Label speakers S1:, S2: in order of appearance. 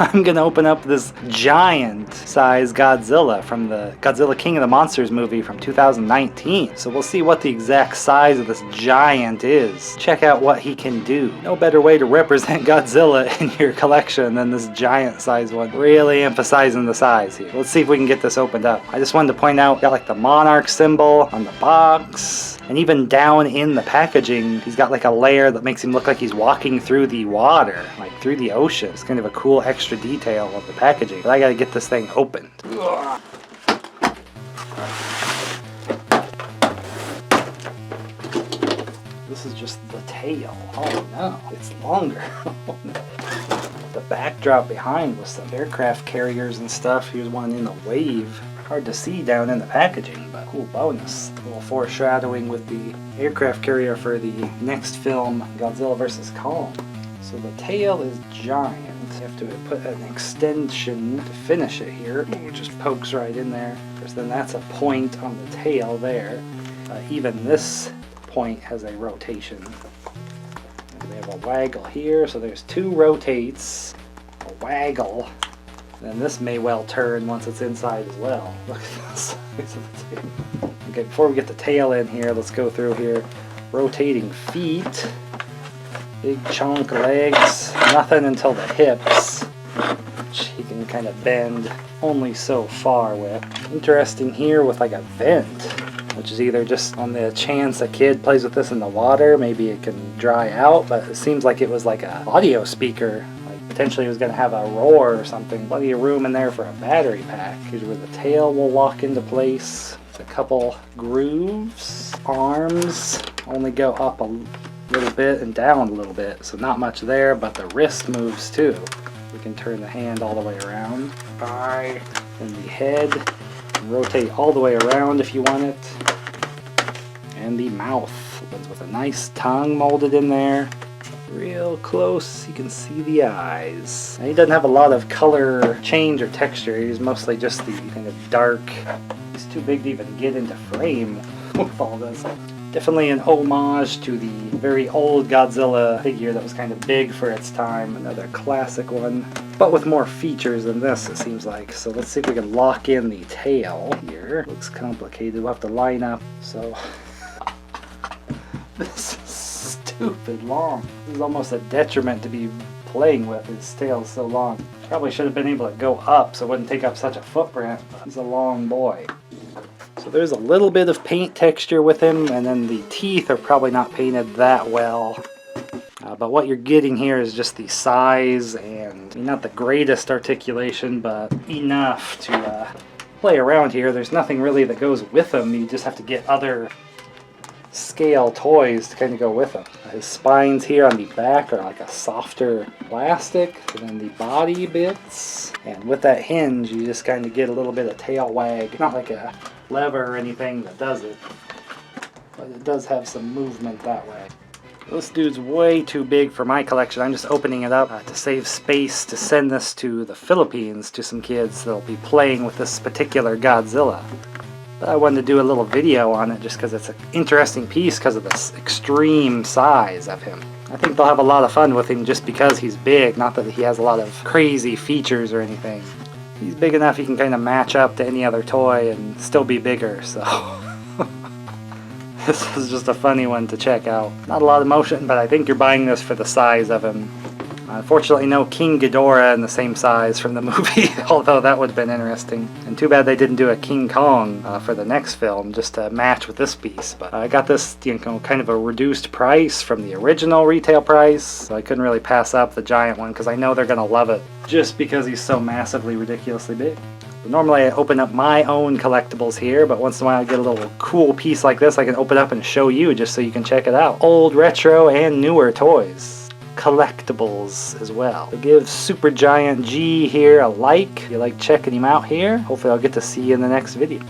S1: I'm gonna open up this giant size Godzilla from the Godzilla King of the Monsters movie from 2019. So we'll see what the exact size of this giant is. Check out what he can do. No better way to represent Godzilla in your collection than this giant size one. Really emphasizing the size here. Let's see if we can get this opened up. I just wanted to point out, got like the monarch symbol on the box. And even down in the packaging, he's got like a layer that makes him look like he's walking through the water, like through the ocean. It's kind of a cool extra detail of the packaging. But I gotta get this thing opened. This is just the tail. Oh no, it's longer. The backdrop behind was some aircraft carriers and stuff. Here's one in the wave. Hard to see down in the packaging, but cool bonus. A little foreshadowing with the aircraft carrier for the next film, Godzilla vs. Kong. So the tail is giant. You have to put an extension to finish it here. It just pokes right in there. Of course, then that's a point on the tail there. Even this point has a rotation. And we have a waggle here, so there's two rotates, a waggle. And this may well turn once it's inside as well. Look at this. Okay, before we get the tail in here, let's go through here. Rotating feet. Big chunk legs. Nothing until the hips, which he can kind of bend only so far with. Interesting here with like a vent, which is either just on the chance a kid plays with this in the water, maybe it can dry out, but it seems like it was like an audio speaker. Potentially it was going to have a roar or something. Plenty of room in there for a battery pack. Here's where the tail will lock into place. A couple grooves. Arms only go up a little bit and down a little bit, so not much there, but the wrist moves too. We can turn the hand all the way around. Eye and the head. Rotate all the way around if you want it. And the mouth opens with a nice tongue molded in there. Real close, you can see the eyes. Now, he doesn't have a lot of color change or texture. He's mostly just the kind of dark. He's too big to even get into frame with all this. Definitely an homage to the very old Godzilla figure that was kind of big for its time. Another classic one, but with more features than this, it seems like. So let's see if we can lock in the tail here. Looks complicated. We'll have to line up. So this is stupid long. This is almost a detriment to be playing with. His tail is so long. Probably should have been able to go up so it wouldn't take up such a footprint, but he's a long boy. So there's a little bit of paint texture with him, and then the teeth are probably not painted that well. But what you're getting here is just the size and not the greatest articulation, but enough to play around here. There's nothing really that goes with him. You just have to get other scale toys to kind of go with him. His spines here on the back are like a softer plastic, and then the body bits. And with that hinge, you just kind of get a little bit of tail wag. Not like a lever or anything that does it, but it does have some movement that way. This dude's way too big for my collection. I'm just opening it up to save space to send this to the Philippines to some kids that'll be playing with this particular Godzilla. But I wanted to do a little video on it just because it's an interesting piece because of this extreme size of him. I think they'll have a lot of fun with him just because he's big, not that he has a lot of crazy features or anything. He's big enough he can kind of match up to any other toy and still be bigger, so this is just a funny one to check out. Not a lot of motion, but I think you're buying this for the size of him. Unfortunately, no King Ghidorah in the same size from the movie, although that would have been interesting. And too bad they didn't do a King Kong for the next film, just to match with this piece. But I got this, kind of a reduced price from the original retail price, so I couldn't really pass up the giant one because I know they're gonna love it just because he's so massively, ridiculously big. But normally I open up my own collectibles here, but once in a while I get a little cool piece like this I can open up and show you just so you can check it out. Old, retro, and newer toys. Collectibles as well. So give Supergiant G here a like if you like checking him out here. Hopefully I'll get to see you in the next video.